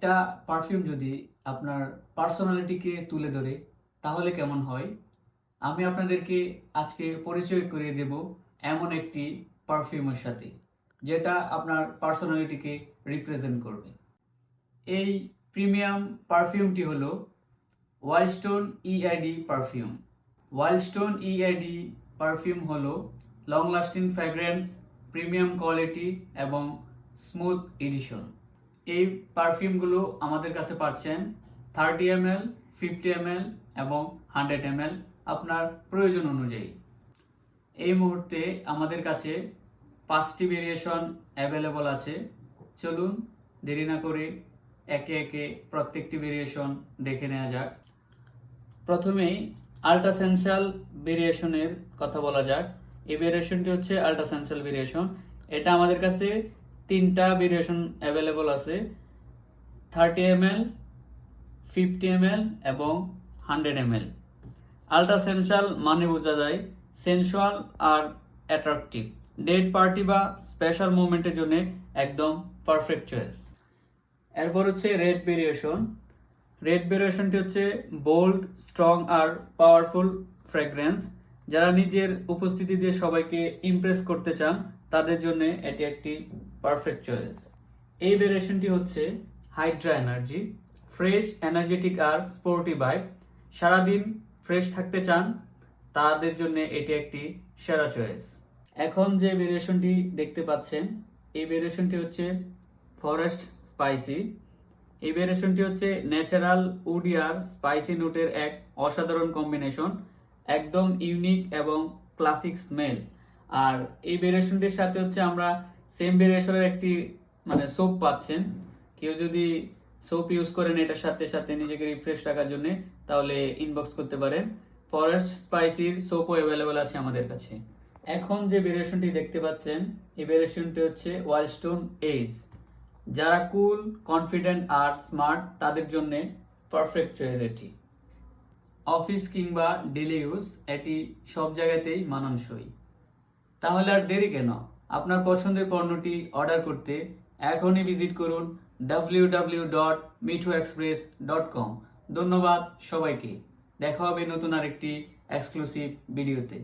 একটা পারফিউম যদি আপনার পার্সোনালিটিকে তুলে ধরে তাহলে কেমন হয়? আমি আপনাদেরকে আজকে পরিচয় করিয়ে দেব এমন একটি পারফিউমের সাথে, যেটা আপনার পার্সোনালিটিকে রিপ্রেজেন্ট করবে। এই প্রিমিয়াম পারফিউমটি হলো Wild Stone EID perfume. Wild Stone EID perfume হলো long lasting fragrance, premium quality এবং স্মুথ এডিশন। এই পারফিউমগুলো আমাদের কাছে পাচ্ছেন 30 ml, 50 ml এবং 100 ml আপনার প্রয়োজন অনুযায়ী। এই মুহূর্তে আমাদের কাছে 5টি ভেরিয়েশন অ্যাভেলেবল আছে। চলুন দেরি না করে একে একে প্রত্যেকটি ভেরিয়েশন দেখে নেওয়া যাক। প্রথমেই আল্ট্রা সেন্সুয়াল ভেরিয়েশনের কথা বলা যাক। এই ভেরিয়েশনটি হচ্ছে আল্ট্রা সেন্সুয়াল ভেরিয়েশন। এটা আমাদের কাছে 3টা ভেরিয়েশন অ্যাভেলেবল আছে, 30 ml, 50 ml এবং 100 ml। আল্ট্রা সেন্সুয়াল মানে বোঝা যায় সেন্সুয়াল আর অ্যাট্রাকটিভ, ডেট পার্টি বা স্পেশাল মোমেন্টের জন্য একদম পারফেক্ট চয়েস। এরপর হচ্ছে রেড ভেরিয়েশন। রেড ভেরিয়েশনটি হচ্ছে বোল্ড, স্ট্রং আর পাওয়ারফুল ফ্র্যাগ্রেন্স। যারা নিজের উপস্থিতি দিয়ে সবাইকে ইমপ্রেস করতে চান তাদের জন্য এটি একটি পারফেক্ট চয়েস। এই ভেরিয়েশনটি হচ্ছে হাইড্রা এনার্জি, ফ্রেশ, এনার্জেটিক আর স্পোর্টি ভাইব। সারাদিন ফ্রেশ থাকতে চান তাদের জন্য এটি একটি সেরা চয়েস। এখন যে ভেরিয়েশনটি দেখতে পাচ্ছেন এই ভেরিয়েশনটি হচ্ছে ফরেস্ট স্পাইসি। এই ভেরিয়েশনটি হচ্ছে ন্যাচারাল উড আর স্পাইসি নোটের এক অসাধারণ কম্বিনেশন, একদম ইউনিক এবং ক্লাসিক স্মেল। আর এই ভেরিয়েশনটির সাথে হচ্ছে আমরা সেম ভেরিয়েশনের একটি সোপ পাচ্ছেন। কেউ যদি সোপ ইউজ করেন এটার সাথে সাথে নিজেকে রিফ্রেশ রাখার জন্য, তাহলে ইনবক্স করতে পারেন। ফরেস্ট স্পাইসির সোপও অ্যাভেলেবল আছে আমাদের কাছে। এখন যে ভেরিয়েশনটি দেখতে পাচ্ছেন এই ভেরিয়েশনটি হচ্ছে ওয়াইল্ডস্টোন এজ। যারা কুল, কনফিডেন্ট আর স্মার্ট তাদের জন্য পারফেক্ট চয়েস এটি। অফিস কিংবা ডেলি ইউজ এটি সব জায়গাতেই মানানসই। তাহলে আর দেরি কেন? আপনার পছন্দের পণ্যটি অর্ডার করতে এখনই ভিজিট করুন www.mithuexpress.com। ধন্যবাদ সবাইকে। দেখা হবে নতুন আরেকটি এক্সক্লুসিভ ভিডিওতে।